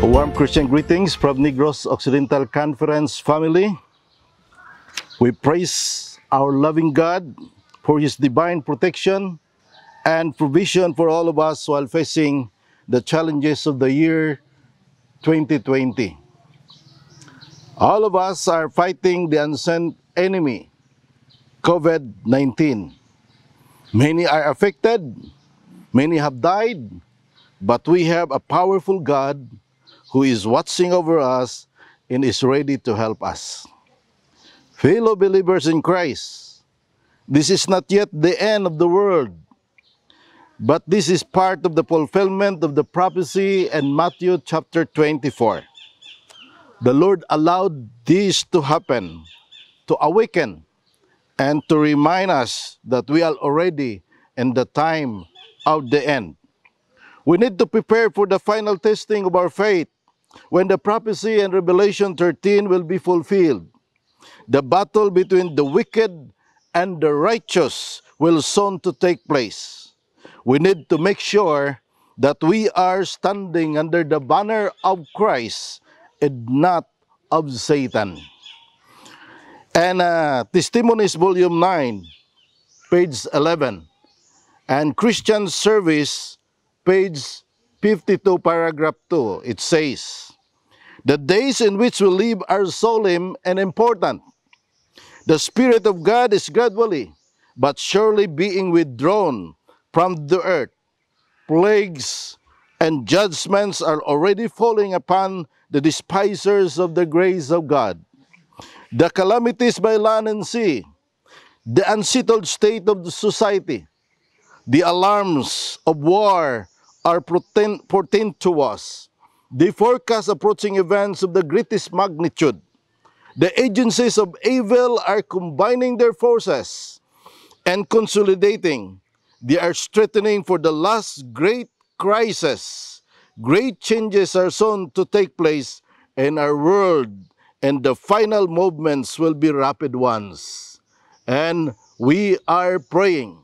Warm Christian greetings from Negros Occidental Conference family. We praise our loving God for His divine protection and provision for all of us while facing the challenges of the year 2020. All of us are fighting the unseen enemy, COVID-19. Many are affected, many have died, but we have a powerful God who is watching over us and is ready to help us. Fellow believers in Christ, this is not yet the end of the world, but this is part of the fulfillment of the prophecy in Matthew chapter 24. The Lord allowed this to happen, to awaken, and to remind us that we are already in the time of the end. We need to prepare for the final testing of our faith when the prophecy in Revelation 13 will be fulfilled. The battle between the wicked and the righteous will soon to take place. We need to make sure that we are standing under the banner of Christ and not of Satan. And Testimonies Volume 9, page 11, and Christian Service, page 52, paragraph 2, it says, "The days in which we live are solemn and important. The Spirit of God is gradually, but surely being withdrawn from the earth. Plagues and judgments are already falling upon the despisers of the grace of God. The calamities by land and sea, the unsettled state of the society, the alarms of war are portend to us. They forecast approaching events of the greatest magnitude. The agencies of evil are combining their forces and consolidating. They are strengthening for the last great crisis. Great changes are soon to take place in our world, and the final movements will be rapid ones. And we are praying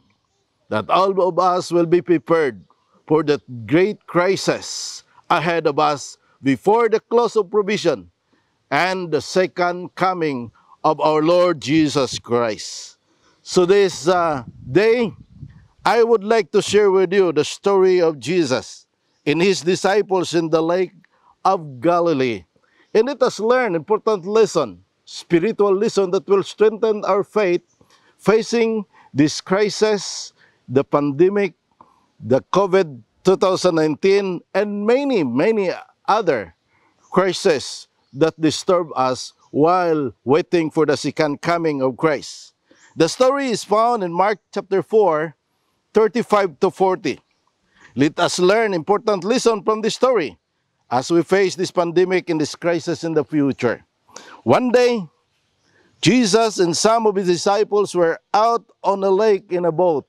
that all of us will be prepared for the great crisis ahead of us before the close of provision and the second coming of our Lord Jesus Christ. So this day, I would like to share with you the story of Jesus and His disciples in the Lake of Galilee. And let us learn important lesson, spiritual lesson that will strengthen our faith facing this crisis, the pandemic, the COVID 2019, and many other crises that disturb us while waiting for the second coming of Christ. The story is found in Mark chapter 4, 35 to 40. Let us learn important lesson from this story as we face this pandemic and this crisis in the future. One day, Jesus and some of His disciples were out on a lake in a boat.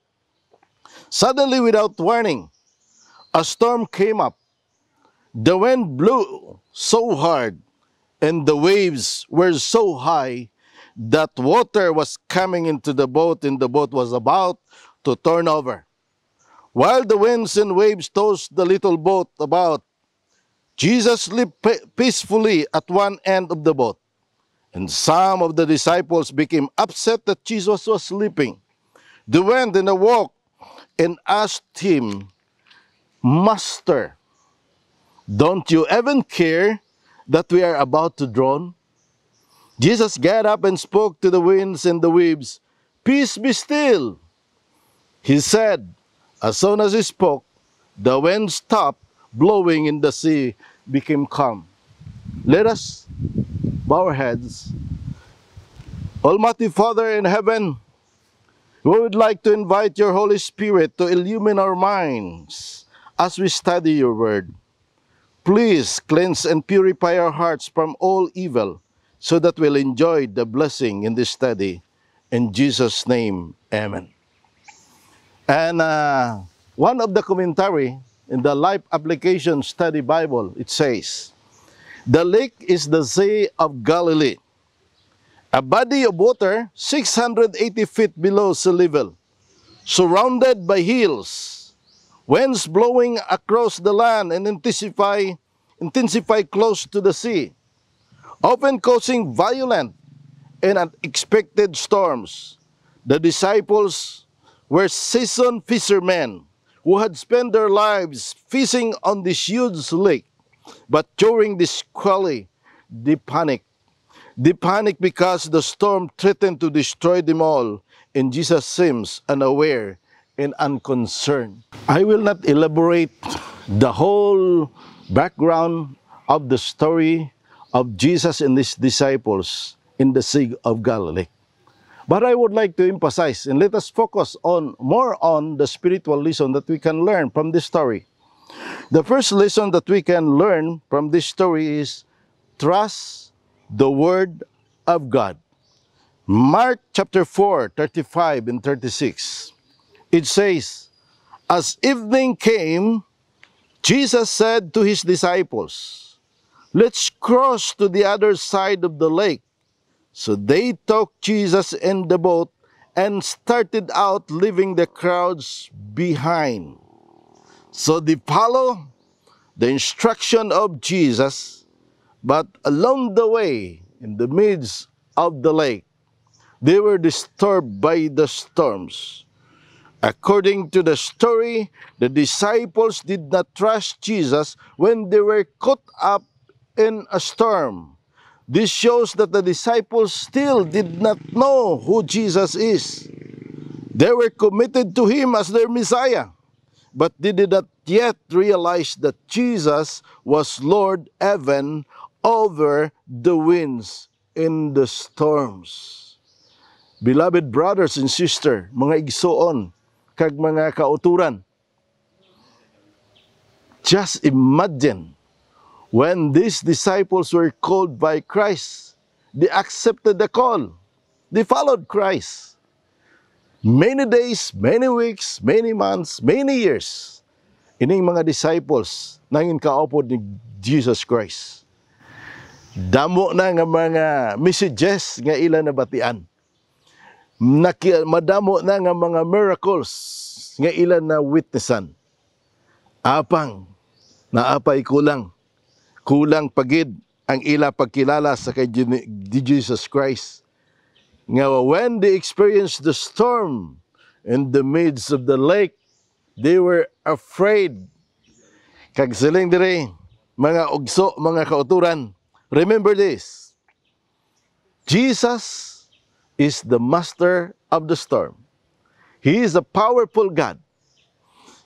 Suddenly, without warning, a storm came up. The wind blew so hard and the waves were so high that water was coming into the boat and the boat was about to turn over. While the winds and waves tossed the little boat about, Jesus slept peacefully at one end of the boat. And some of the disciples became upset that Jesus was sleeping. They went and awoke and asked Him, "Master, don't you even care that we are about to drown?" Jesus got up and spoke to the winds and the waves. "Peace, be still," He said. As soon as He spoke, the wind stopped blowing and the sea became calm. Let us bow our heads. Almighty Father in heaven, we would like to invite Your Holy Spirit to illumine our minds as we study Your Word. Please cleanse and purify our hearts from all evil so that we'll enjoy the blessing in this study. In Jesus' name, amen. And one of the commentary in the Life Application Study Bible, it says, "The lake is the Sea of Galilee, a body of water 680 feet below sea level, surrounded by hills. Winds blowing across the land and intensify intensify close to the sea, often causing violent and unexpected storms. The disciples were seasoned fishermen who had spent their lives fishing on this huge lake. But during this squally, they panicked. They panicked because the storm threatened to destroy them all, and Jesus seems unaware and unconcerned. I will not elaborate the whole background of the story of Jesus and his disciples in the Sea of Galilee. But I would like to emphasize and let us focus on more on the spiritual lesson that we can learn from this story. The first lesson that we can learn from this story is trust the Word of God. Mark chapter 4, 35 and 36. It says, as evening came, Jesus said to his disciples, let's cross to the other side of the lake. So they took Jesus in the boat and started out, leaving the crowds behind. So they follow the instruction of Jesus, but along the way, in the midst of the lake, they were disturbed by the storms. According to the story, the disciples did not trust Jesus when they were caught up in a storm. This shows that the disciples still did not know who Jesus is. They were committed to him as their Messiah, but they did not yet realize that Jesus was Lord even over the winds and the storms. Beloved brothers and sisters, mga igsoon, kag mga kauturan, just imagine when these disciples were called by Christ, they accepted the call. They followed Christ. Many days, many weeks, many months, many years, ining mga disciples nangin kaupod ni Jesus Christ. Damo na nga mga messages nga ila nabatian. Madamo na nga mga miracles nga ila na witnessan. Apang, naapay kulang. Kulang pagid ang ila pagkilala sa kay Jesus Christ. Nga when they experienced the storm in the midst of the lake, they were afraid. Kag siling dire, mga ugso, mga kauturan, remember this. Jesus is the master of the storm. He is a powerful God.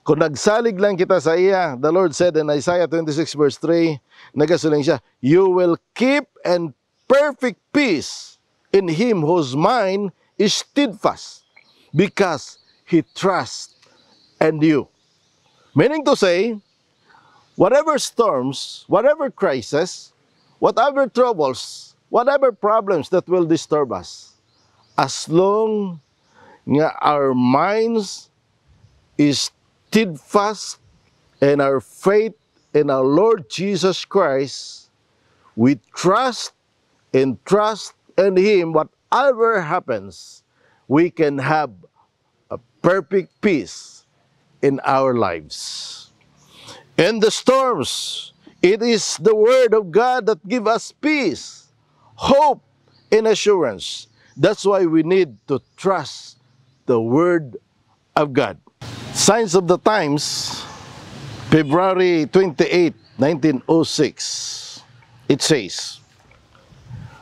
Kung nagsalig lang kita sa iya, the Lord said in Isaiah 26 verse 3, nagasuling siya, you will keep in perfect peace in him whose mind is steadfast, because he trusts in you. Meaning to say, whatever storms, whatever crisis, whatever troubles, whatever problems that will disturb us, as long nga our minds is steadfast and our faith in our Lord Jesus Christ, we trust in Him, whatever happens, we can have a perfect peace in our lives. In the storms, it is the Word of God that gives us peace, hope, and assurance. That's why we need to trust the Word of God. Signs of the Times, February 28, 1906. It says,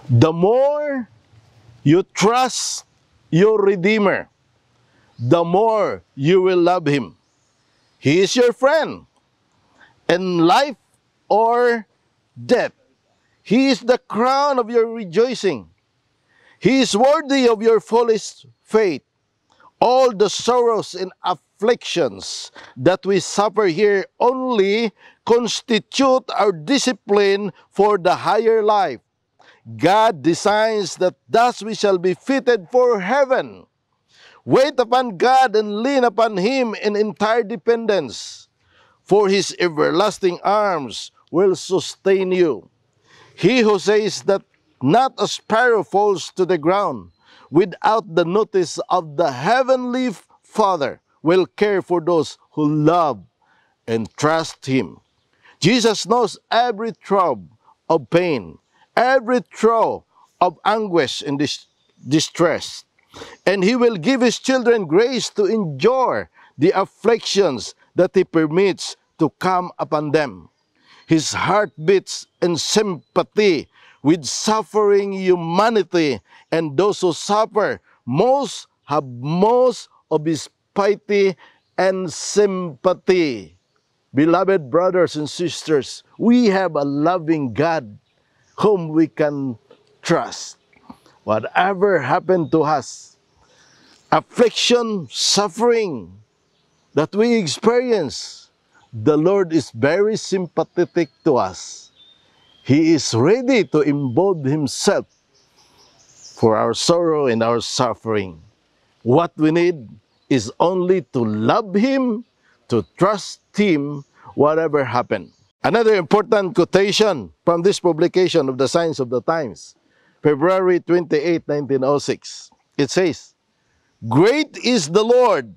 the more you trust your Redeemer, the more you will love Him. He is your friend in life or death. He is the crown of your rejoicing. He is worthy of your fullest faith. All the sorrows and afflictions that we suffer here only constitute our discipline for the higher life. God designs that thus we shall be fitted for heaven. Wait upon God and lean upon Him in entire dependence, for His everlasting arms will sustain you. He who says that not a sparrow falls to the ground without the notice of the Heavenly Father will care for those who love and trust Him. Jesus knows every throb of pain, every throb of anguish and distress. And He will give His children grace to endure the afflictions that He permits to come upon them. His heart beats in sympathy with suffering humanity, and those who suffer most have most of His pity and sympathy. Beloved brothers and sisters, we have a loving God whom we can trust. Whatever happened to us, affliction, suffering that we experience, the Lord is very sympathetic to us. He is ready to involve Himself for our sorrow and our suffering. What we need is only to love Him, to trust Him, whatever happened. Another important quotation from this publication of the Signs of the Times, February 28, 1906. It says, "Great is the Lord,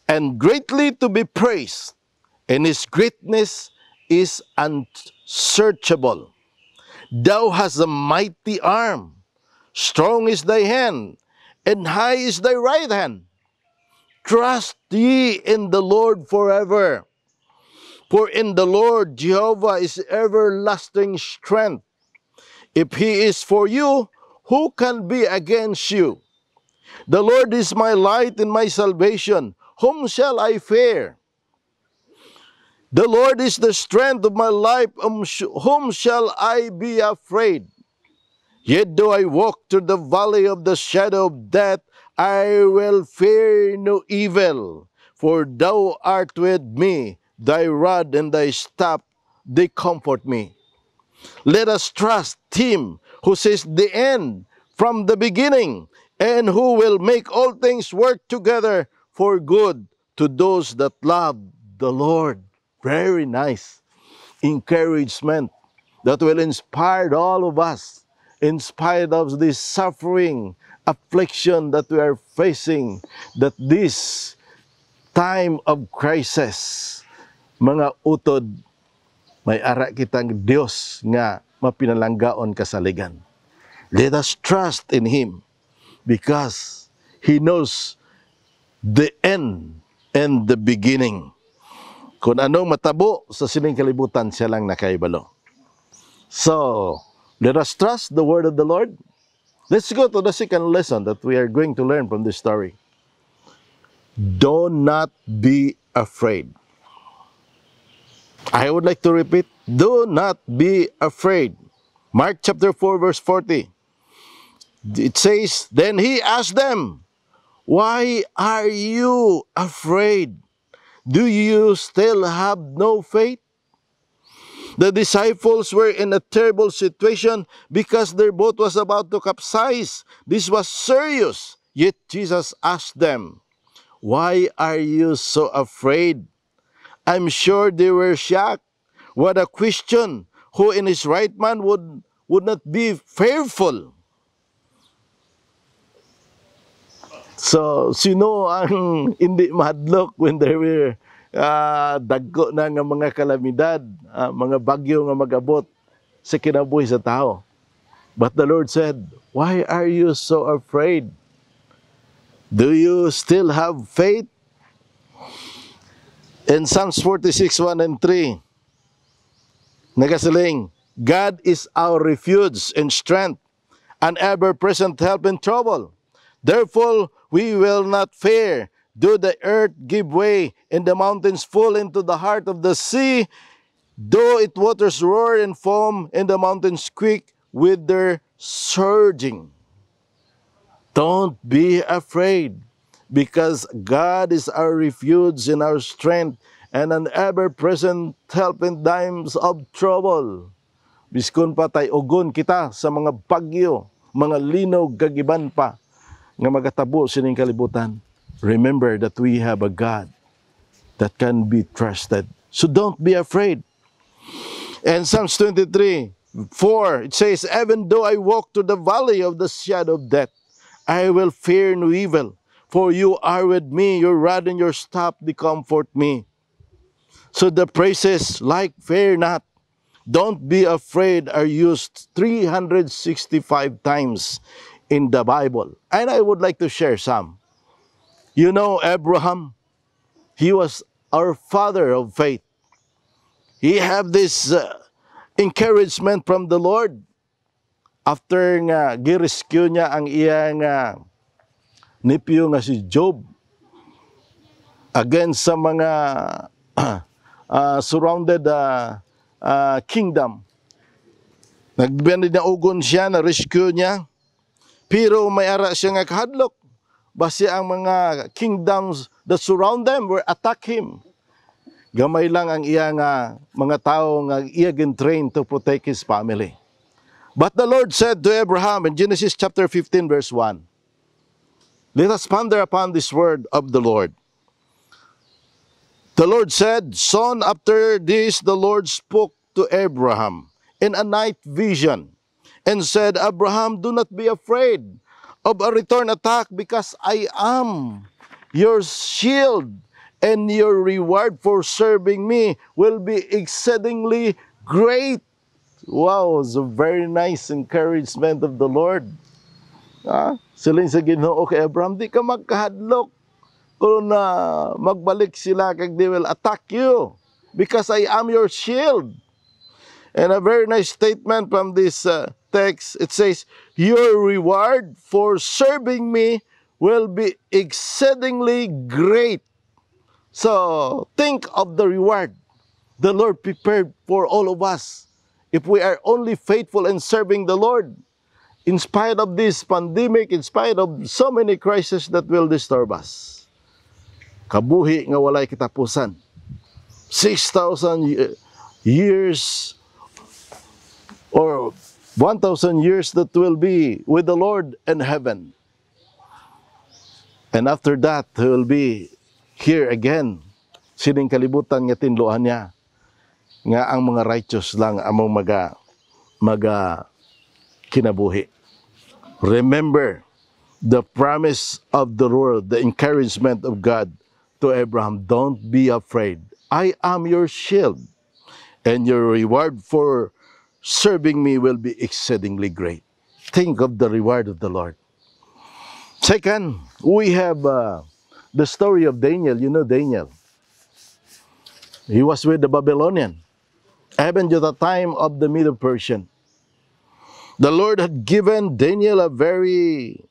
and greatly to be praised, and His greatness is unsearchable. Thou hast a mighty arm, strong is thy hand, and high is thy right hand. Trust ye in the Lord forever. For in the Lord Jehovah is everlasting strength. If He is for you, who can be against you? The Lord is my light and my salvation. Whom shall I fear? The Lord is the strength of my life. Whom shall I be afraid? Yet though I walk through the valley of the shadow of death, I will fear no evil. For thou art with me, thy rod and thy staff, they comfort me. Let us trust Him who says the end from the beginning, and who will make all things work together for good to those that love the Lord." Very nice encouragement that will inspire all of us, in spite of this suffering, affliction that we are facing, that this time of crisis, mga utod, may ara kitang Dios nga mapinalanggaon kasaligan. Let us trust in Him because He knows the end and the beginning. Kung anong matabo sa sining kalibutan, siya lang nakaibalo. So, let us trust the word of the Lord. Let's go to the second lesson that we are going to learn from this story. Do not be afraid. I would like to repeat, do not be afraid. Mark chapter 4 verse 40. It says, "Then He asked them, why are you afraid? Do you still have no faith?" The disciples were in a terrible situation because their boat was about to capsize. This was serious. Yet Jesus asked them, "Why are you so afraid?" I'm sure they were shocked. What a question! Who in his right mind would not be fearful? So, sino ang hindi mahadlok when there were dagko na nga mga kalamidad, mga bagyo nga mag-abot sa kinabuhi sa tao? But the Lord said, "Why are you so afraid? Do you still have faith?" In Psalms 46, 1 and 3, nagasaling, "God is our refuge and strength, an ever-present help in trouble. Therefore, we will not fear, though the earth give way and the mountains fall into the heart of the sea, though its waters roar and foam and the mountains quake with their surging." Don't be afraid, because God is our refuge and our strength and an ever-present help in times of trouble. Biskon pa tay ugon kita sa mga bagyo, mga linog kagiban pa, nga magatabo sining kalibutan, remember that we have a God that can be trusted. So don't be afraid. And Psalms 23, 4, it says, "Even though I walk through the valley of the shadow of death, I will fear no evil, for you are with me, your rod and your staff, they comfort me." So the phrases like fear not, don't be afraid are used 365 times in the Bible. And I would like to share some. You know, Abraham, he was our father of faith. He have this encouragement from the Lord after nga girescue niya ang iyang nephew nga si Job against sa mga surrounded kingdom. Nagbinaugon siya, na-rescue niya, pero may ara siya nga kahadlok. Basi ang mga kingdoms that surround them were attack him. Gamay lang ang iya nga mga tao nga iya trained to protect his family. But the Lord said to Abraham in Genesis chapter 15 verse 1, let us ponder upon this word of the Lord. The Lord said, soon after this the Lord spoke to Abraham in a night vision and said, Abraham, do not be afraid of a return attack, because I am your shield, and your reward for serving me will be exceedingly great. Wow, it's a very nice encouragement of the Lord. Sila sa Ginoo kay Abraham, di ka magkahadlok kung magbalik sila kag they will attack you, because I am your shield. And a very nice statement from this text, it says, your reward for serving me will be exceedingly great. So, think of the reward the Lord prepared for all of us if we are only faithful in serving the Lord. In spite of this pandemic, in spite of so many crises that will disturb us. Kabuhi nga walay katapusan. 6,000 years or 1,000 years that will be with the Lord in heaven. And after that, He will be here again. Sining kalibutan nga tinluan niya. Nga ang mga righteous lang among maga kinabuhi. Remember the promise of the Lord, the encouragement of God to Abraham. Don't be afraid. I am your shield, and your reward for serving me will be exceedingly great. Think of the reward of the Lord. Second, we have the story of Daniel. You know Daniel. He was with the Babylonian, even to the time of the Medo-Persian. The Lord had given Daniel a very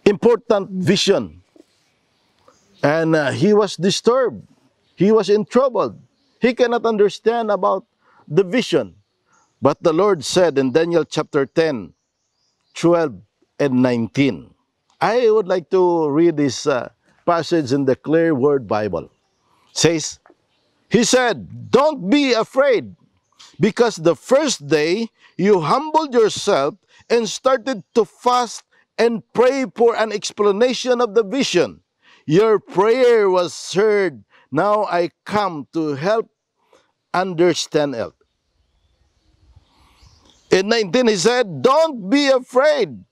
important vision. And he was disturbed. He was in trouble. He cannot understand about the vision. But the Lord said in Daniel chapter 10, 12 and 19. I would like to read this passage in the Clear Word Bible. It says, He said, don't be afraid, because the first day you humbled yourself and started to fast and pray for an explanation of the vision. Your prayer was heard. Now I come to help understand it. In 19, he said, don't be afraid.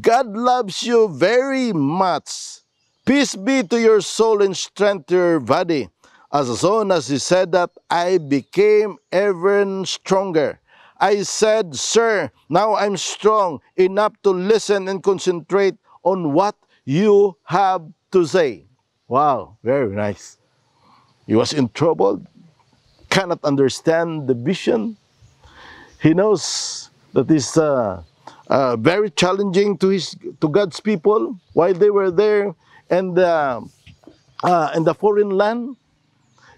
God loves you very much. Peace be to your soul and strength to your body. As soon as he said that, I became even stronger. I said, Sir, now I'm strong enough to listen and concentrate on what you have to say. Wow, very nice. He was in trouble, cannot understand the vision. He knows that it's very challenging to God's people while they were there and in the foreign land.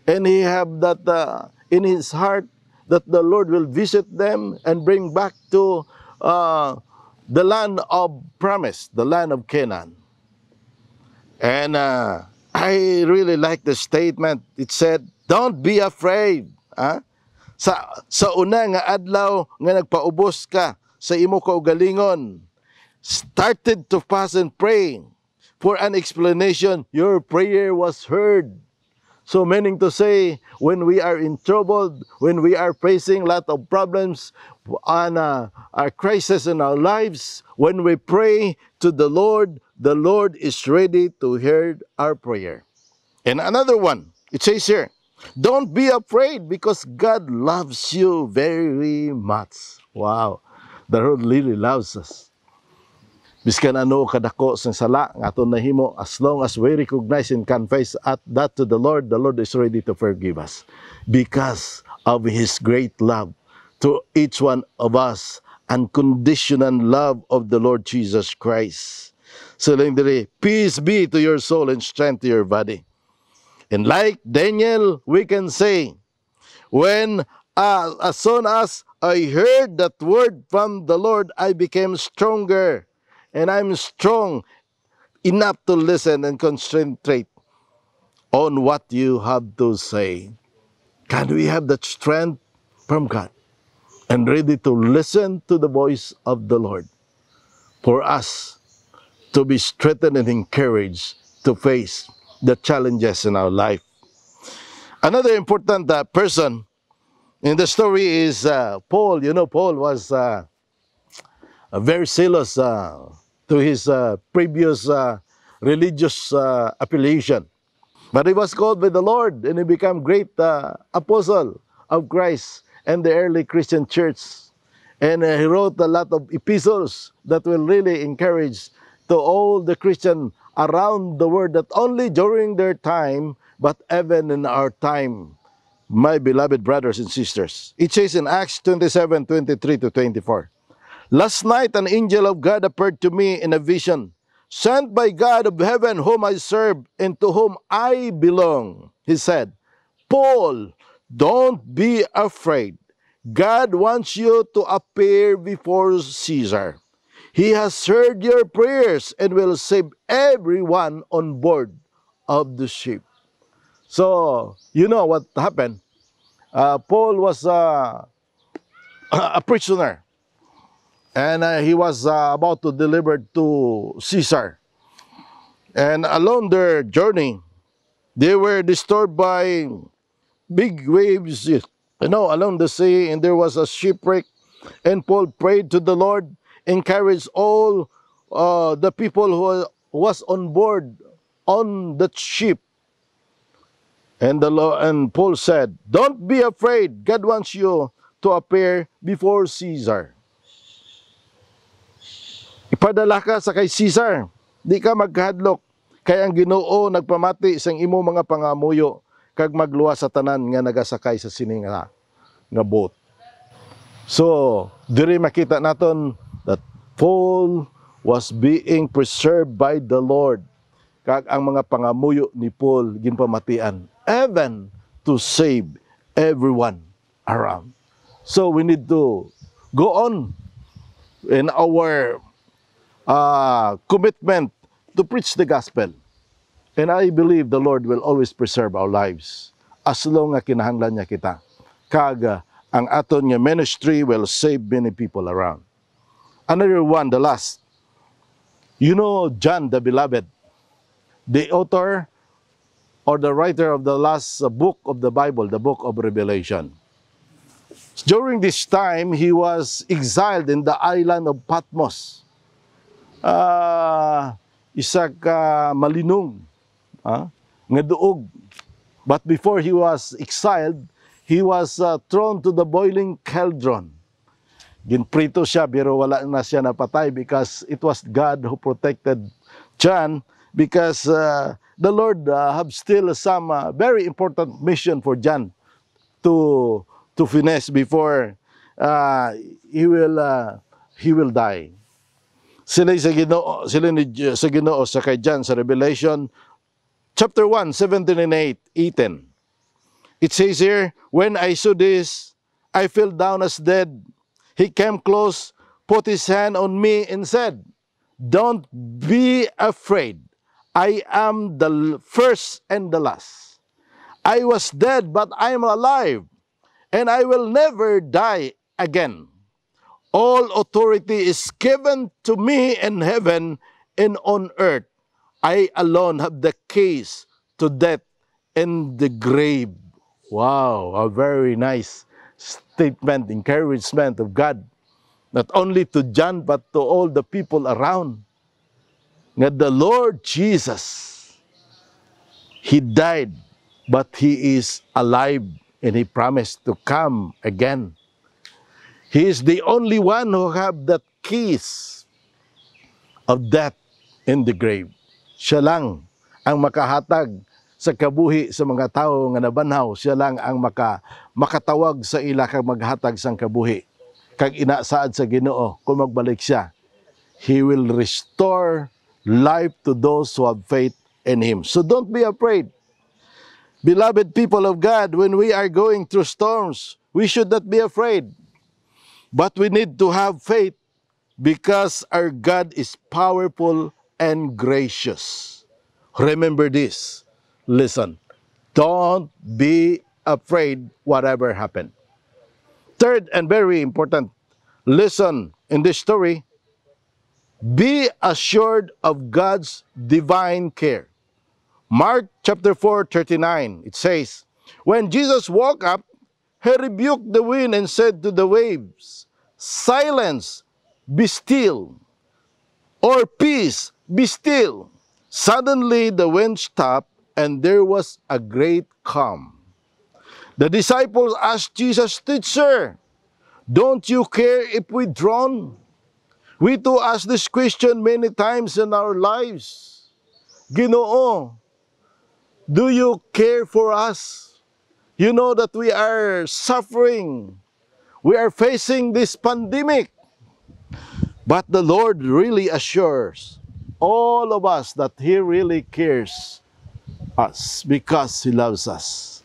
And he have that in his heart that the Lord will visit them and bring back to the land of promise, the land of Canaan. And I really like the statement. It said, don't be afraid. Sa una nga adlaw nga nagpaubos ka sa imo kaugalingon, started to fast and pray for an explanation, your prayer was heard. So meaning to say, when we are in trouble, when we are facing a lot of problems and our crisis in our lives, when we pray to the Lord is ready to hear our prayer. And another one, it says here, don't be afraid because God loves you very much. Wow, the Lord really loves us. Biskan ano kadako sang sala nga aton nahimo, as long as we recognize and confess at that to the Lord is ready to forgive us because of His great love to each one of us, unconditional love of the Lord Jesus Christ. So lang diri, peace be to your soul and strength to your body. And like Daniel, we can say, when as soon as I heard that word from the Lord, I became stronger. And I'm strong enough to listen and concentrate on what you have to say. Can we have that strength from God and ready to listen to the voice of the Lord for us to be strengthened and encouraged to face the challenges in our life? Another important person in the story is Paul. You know, Paul was very zealous to his previous religious affiliation. But he was called by the Lord and he became great apostle of Christ and the early Christian church. And he wrote a lot of epistles that will really encourage to all the Christian around the world, not only during their time, but even in our time, my beloved brothers and sisters. It says in Acts 27:23-24, last night an angel of God appeared to me in a vision, sent by God of heaven whom I serve and to whom I belong. He said, Paul, don't be afraid. God wants you to appear before Caesar. He has heard your prayers and will save everyone on board of the ship. So, you know what happened? Paul was a prisoner and he was about to deliver to Caesar. And along their journey, they were disturbed by big waves, along the sea, and there was a shipwreck. And Paul prayed to the Lord, encouraged all the people who was on board on that ship. And Paul said, don't be afraid. God wants you to appear before Caesar. Ipadala ka sa kay Caesar. Di ka maghadlok. Kaya ang Ginoo nagpamati sa imo mga pangamuyo kag magluwas sa tanan nga nagasakay sa sini nga boat. So, diri makita naton that Paul was being preserved by the Lord. Kag ang mga pangamuyo ni Paul ginpamatian, even to save everyone around. So we need to go on in our commitment to preach the gospel. And I believe the Lord will always preserve our lives as long as kinahanglan niya kita. Kag ang aton nga ministry will save many people around. Another one, the last. You know John the Beloved, the author or the writer of the last book of the Bible, the book of Revelation. During this time, he was exiled in the island of Patmos. Isa ka malinong, nga duog. But before he was exiled, he was thrown to the boiling cauldron. Ginprito siya, pero wala na siya napatay because it was God who protected John, because the Lord have still some very important mission for John to finish before he will die. Sila sa Ginoo sa kay John sa Revelation chapter 1, 17 and 18. It says here, when I saw this, I fell down as dead. He came close, put his hand on me and said, don't be afraid. I am the first and the last. I was dead, but I am alive, and I will never die again. All authority is given to me in heaven and on earth. I alone have the keys to death in the grave. Wow, a very nice statement, encouragement of God, not only to John but to all the people around. That the Lord Jesus, He died, but He is alive and He promised to come again. He is the only one who have that keys of death in the grave. Siya lang ang makahatag sa kabuhi sa mga tao nga nabanhaw. Siya lang ang makatawag sa ila kag maghatag sang kabuhi. Kag inasaad sa Ginoo kung magbalik siya, He will restore life to those who have faith in Him. So don't be afraid. Beloved people of God, when we are going through storms, we should not be afraid. But we need to have faith because our God is powerful and gracious. Remember this. Listen. Don't be afraid whatever happened. Third and very important lesson in this story, be assured of God's divine care. Mark chapter 4:39, it says, when Jesus woke up, He rebuked the wind and said to the waves, silence, be still, or peace, be still. Suddenly the wind stopped and there was a great calm. The disciples asked Jesus, Teacher, don't you care if we drown? We too ask this question many times in our lives. Ginoo, do you care for us? You know that we are suffering. We are facing this pandemic. But the Lord really assures all of us that He really cares us because He loves us.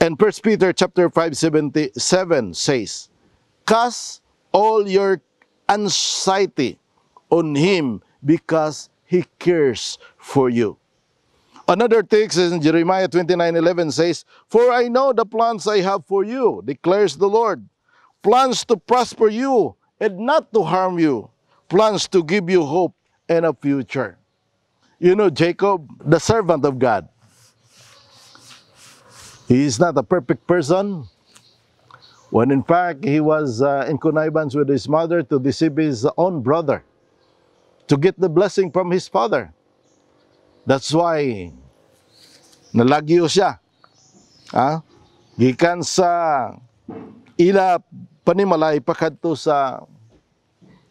And 1 Peter chapter 5:7 says, cast all your anxiety on Him because He cares for you. Another text in Jeremiah 29:11 says, for I know the plans I have for you, declares the Lord, plans to prosper you and not to harm you, plans to give you hope and a future. You know, Jacob, the servant of God, he is not a perfect person. When in fact, he was in connivance with his mother to deceive his own brother, to get the blessing from his father. That's why nalagyo siya. Gikan sa ila panimalay pakadto sa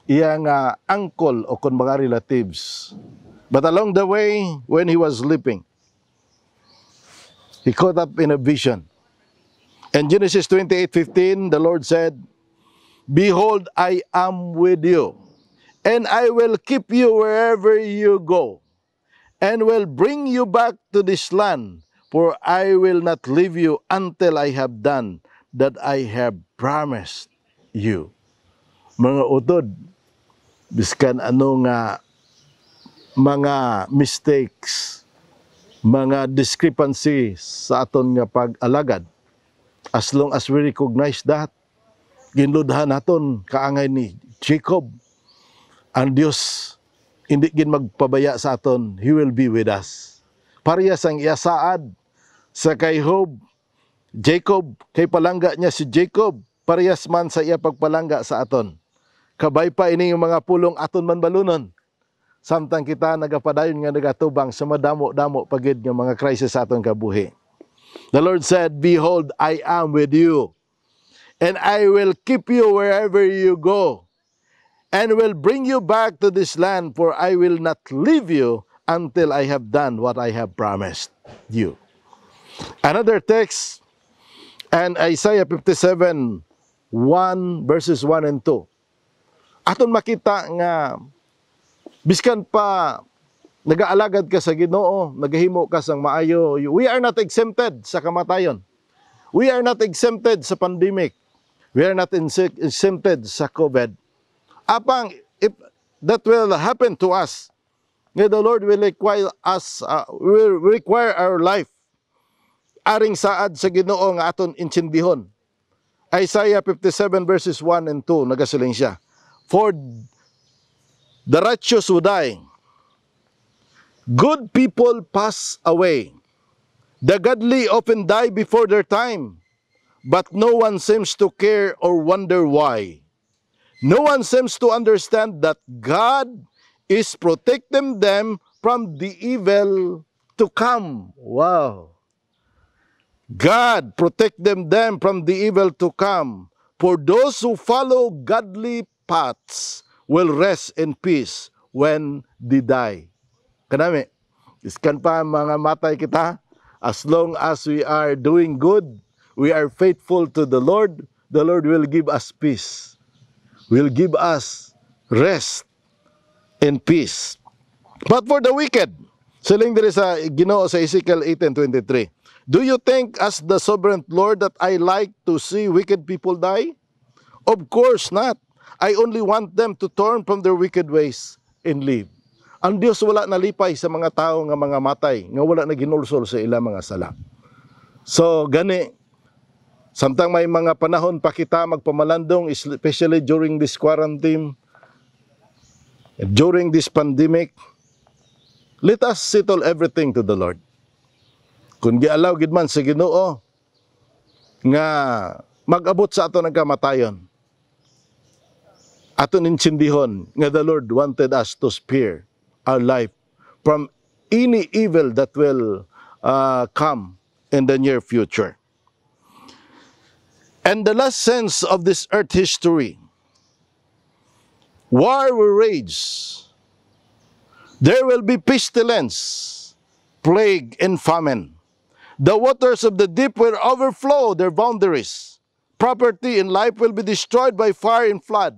iyang uncle o kon mga relatives. But along the way, when he was sleeping, he caught up in a vision. In Genesis 28:15, the Lord said, behold, I am with you, and I will keep you wherever you go, and will bring you back to this land, for I will not leave you until I have done that I have promised you. Mga utod, biskan ano nga mga mistakes, mga discrepancies sa aton nga pag-alagad, as long as we recognize that, ginludhan naton kaangay ni Jacob, ang Diyos hindi gin magpabaya sa aton, He will be with us. Parehas ang iasaad sa kay Jacob, kay palangga niya si Jacob, parehas man sa iya pagpalangga sa aton. Kabay pa ini yung mga pulong aton man balunon. Samtang kita nagapadayon nga nagatubang sa madamo-damo pagid nga mga krisis sa aton kabuhi. The Lord said, behold, I am with you, and I will keep you wherever you go, and will bring you back to this land, for I will not leave you until I have done what I have promised you. Another text, and Isaiah 57:1 verses 1 and 2. Aton makita nga, biskan pa nagaalagad ka sa Ginoo, naghimo ka sang maayo, we are not exempted sa kamatayon. We are not exempted sa pandemic. We are not exempted sa COVID. Apang, if that will happen to us, the Lord will require us, will require our life. Aring saad sa Ginoo nga aton insindihon. Isaiah 57 verses 1 and 2, nagasiling siya. For the righteous will die. Good people pass away. The godly often die before their time, but no one seems to care or wonder why. No one seems to understand that God is protecting them from the evil to come. Wow. God protect them from the evil to come. For those who follow godly paths will rest in peace when they die. Kanami, iskan pa mga matay kita, as long as we are doing good, we are faithful to the Lord will give us peace. Will give us rest and peace. But for the wicked, siling diri sa Ginoo sa Ezekiel 18:23, do you think as the sovereign Lord that I like to see wicked people die? Of course not. I only want them to turn from their wicked ways and live. Ang Dios wala nalipay sa mga tao nga mga matay, nga wala na ginulsol sa ilang mga sala. So gani, samtang may mga panahon pa kita magpamalandong, especially during this quarantine, during this pandemic, let us settle everything to the Lord. Kung gialaw gid man sa Ginoo nga mag-abot sa ato ng kamatayon, aton insindihon nga the Lord wanted us to spare our life from any evil that will come in the near future. And the last sense of this earth history, war will rage. There will be pestilence, plague, and famine. The waters of the deep will overflow their boundaries. Property and life will be destroyed by fire and flood.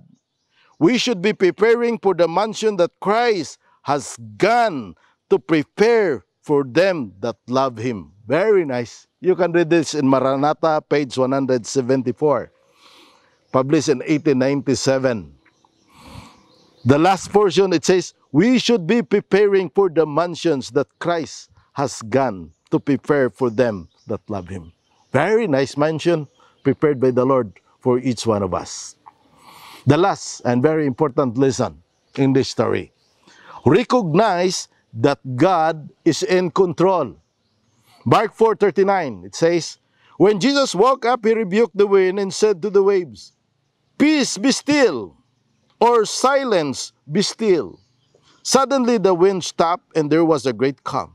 We should be preparing for the mansion that Christ has gone to prepare for them that love Him. Very nice. You can read this in Maranatha, page 174, published in 1897. The last portion, it says, we should be preparing for the mansions that Christ has gone to prepare for them that love Him. Very nice mansion prepared by the Lord for each one of us. The last and very important lesson in this story, recognize that God is in control. Mark 4:39, it says, when Jesus woke up, He rebuked the wind and said to the waves, peace, be still, or silence, be still. Suddenly the wind stopped and there was a great calm.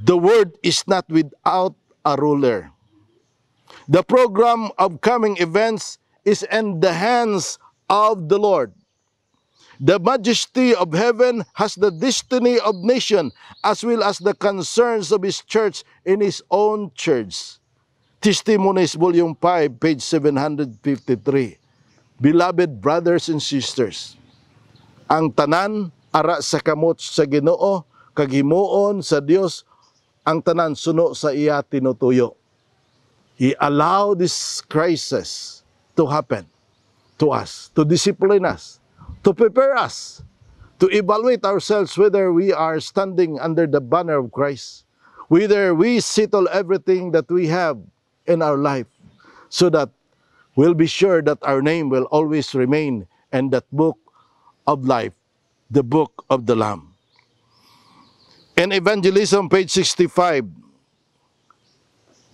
The world is not without a ruler. The program of coming events is in the hands of the Lord. The majesty of heaven has the destiny of nation as well as the concerns of His church in His own church. Testimonies, Volume 5, page 753. Beloved brothers and sisters, ang tanan ara sa kamot sa Ginoo, kagimuon sa Dios, ang tanan suno sa iya tinutuyo. He allowed this crisis to happen to us, to discipline us, to prepare us, to evaluate ourselves whether we are standing under the banner of Christ, whether we settle everything that we have in our life, so that we'll be sure that our name will always remain in that book of life, the book of the Lamb. In Evangelism, page 65,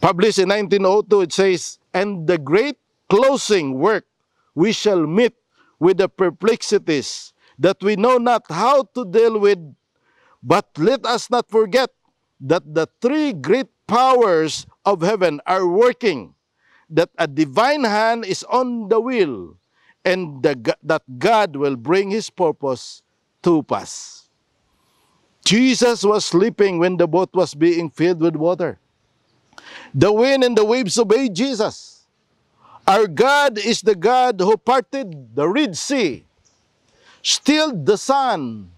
published in 1902, it says, and the great closing work, we shall meet with the perplexities that we know not how to deal with, but let us not forget that the three great powers of heaven are working, that a divine hand is on the wheel, and that God will bring His purpose to pass. Jesus was sleeping when the boat was being filled with water. The wind and the waves obeyed Jesus. Our God is the God who parted the Red Sea, stilled the sun,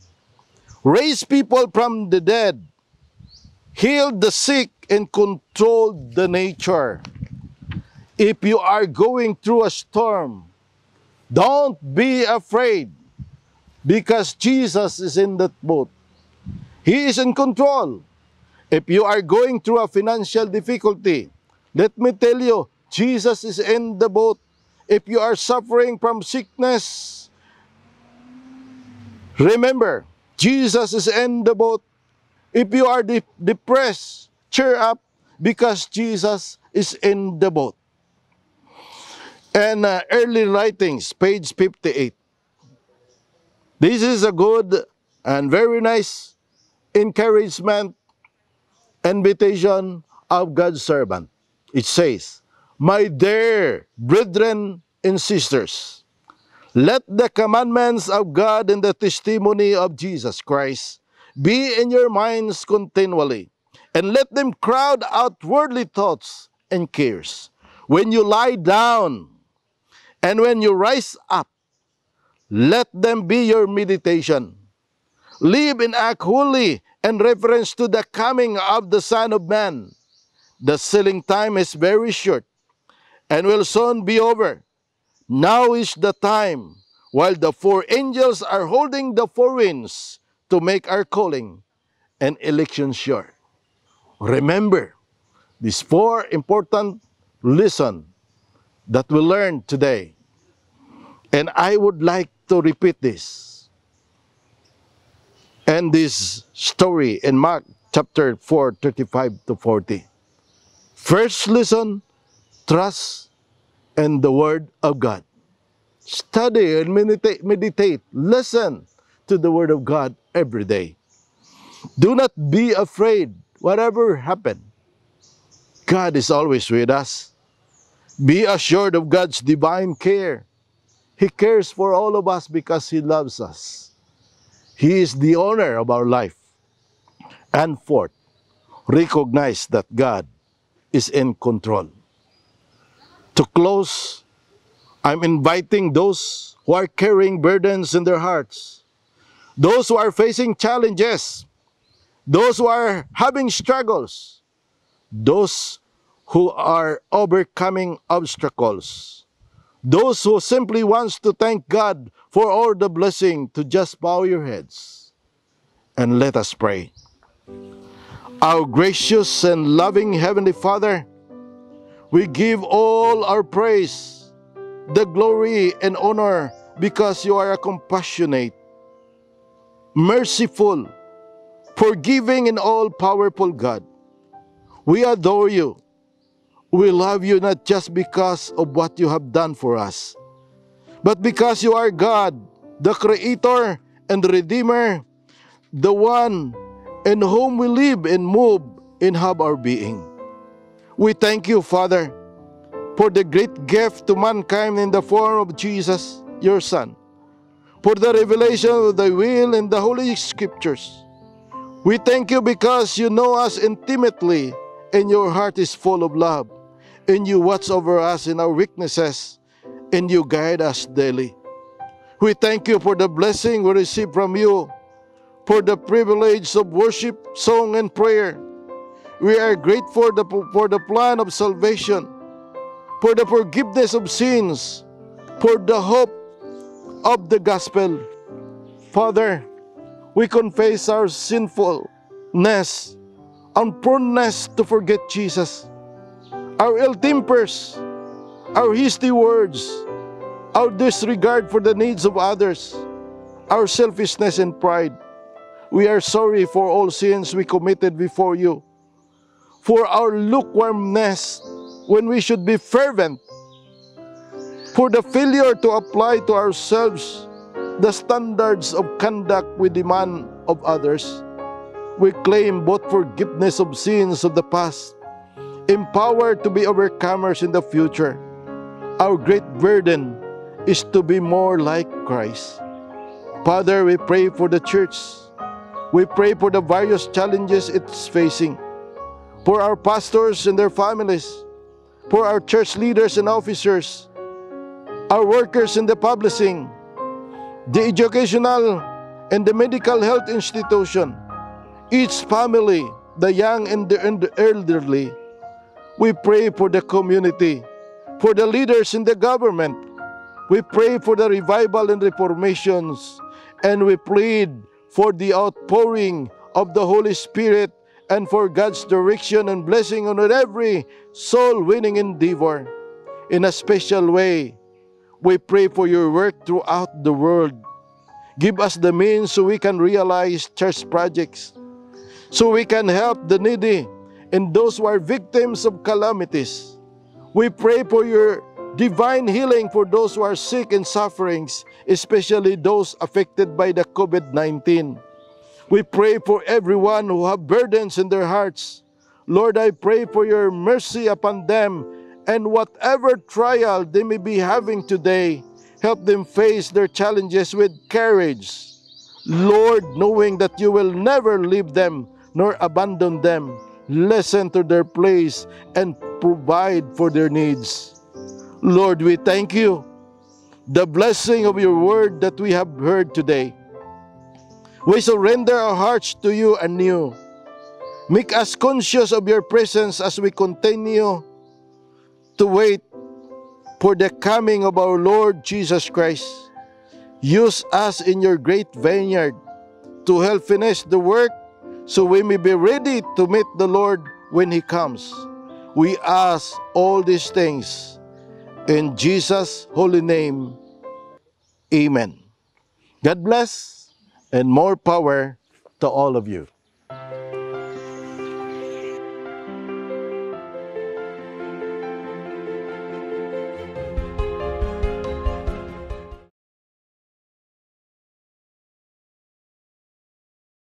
raised people from the dead, healed the sick, and controlled the nature. If you are going through a storm, don't be afraid, because Jesus is in that boat. He is in control. If you are going through a financial difficulty, let me tell you, Jesus is in the boat. If you are suffering from sickness, remember, Jesus is in the boat. If you are depressed, cheer up because Jesus is in the boat. And early writings, page 58. This is a good and very nice encouragement, invitation of God's servant. It says, "My dear brethren and sisters, let the commandments of God and the testimony of Jesus Christ be in your minds continually, and let them crowd out worldly thoughts and cares. When you lie down and when you rise up, let them be your meditation. Live and act holy in reference to the coming of the Son of Man. The sealing time is very short and will soon be over. Now is the time while the four angels are holding the four winds to make our calling and election sure." Remember these four important lessons that we learned today. And I would like to repeat this. And this story in Mark chapter 4, 35 to 40. First lesson, trust in the Word of God. Study and meditate, listen to the Word of God every day. Do not be afraid, whatever happens. God is always with us. Be assured of God's divine care. He cares for all of us because He loves us. He is the owner of our life. And fourth, recognize that God is in control. To close, I'm inviting those who are carrying burdens in their hearts, those who are facing challenges, those who are having struggles, those who are overcoming obstacles, those who simply wants to thank God for all the blessing, to just bow your heads and let us pray. Our gracious and loving Heavenly Father, we give all our praise, the glory and honor, because you are a compassionate, merciful, forgiving and all-powerful God. We adore you. We love you not just because of what you have done for us, but because you are God, the Creator and the Redeemer, the one in whom we live and move and have our being. We thank you, Father, for the great gift to mankind in the form of Jesus, your Son, for the revelation of the will in the Holy Scriptures. We thank you because you know us intimately and your heart is full of love, and you watch over us in our weaknesses, and you guide us daily. We thank you for the blessing we receive from you, for the privilege of worship, song, and prayer. We are grateful for the plan of salvation, for the forgiveness of sins, for the hope of the gospel. Father, we confess our sinfulness and proneness to forget Jesus, our ill tempers, our hasty words, our disregard for the needs of others, our selfishness and pride. We are sorry for all sins we committed before you, for our lukewarmness when we should be fervent, for the failure to apply to ourselves the standards of conduct we demand of others. We claim both forgiveness of sins of the past, empowered to be overcomers in the future. Our great burden is to be more like Christ. Father, we pray for the church. We pray for the various challenges it's facing, for our pastors and their families, for our church leaders and officers, our workers in the publishing, the educational and the medical health institution, each family, the young and the elderly. We pray for the community, for the leaders in the government. We pray for the revival and reformations, and we plead for the outpouring of the Holy Spirit and for God's direction and blessing on every soul-winning endeavor. In a special way, we pray for your work throughout the world. Give us the means so we can realize church projects, so we can help the needy and those who are victims of calamities. We pray for your divine healing for those who are sick and sufferings, especially those affected by the COVID-19. We pray for everyone who have burdens in their hearts. Lord, I pray for your mercy upon them, and whatever trial they may be having today, help them face their challenges with courage. Lord, knowing that you will never leave them nor abandon them, listen to their place and provide for their needs. Lord, we thank you. The blessing of your word that we have heard today. We surrender our hearts to you anew. Make us conscious of your presence as we continue to wait for the coming of our Lord Jesus Christ. Use us in your great vineyard to help finish the work so we may be ready to meet the Lord when He comes. We ask all these things in Jesus' holy name. Amen. God bless and more power to all of you.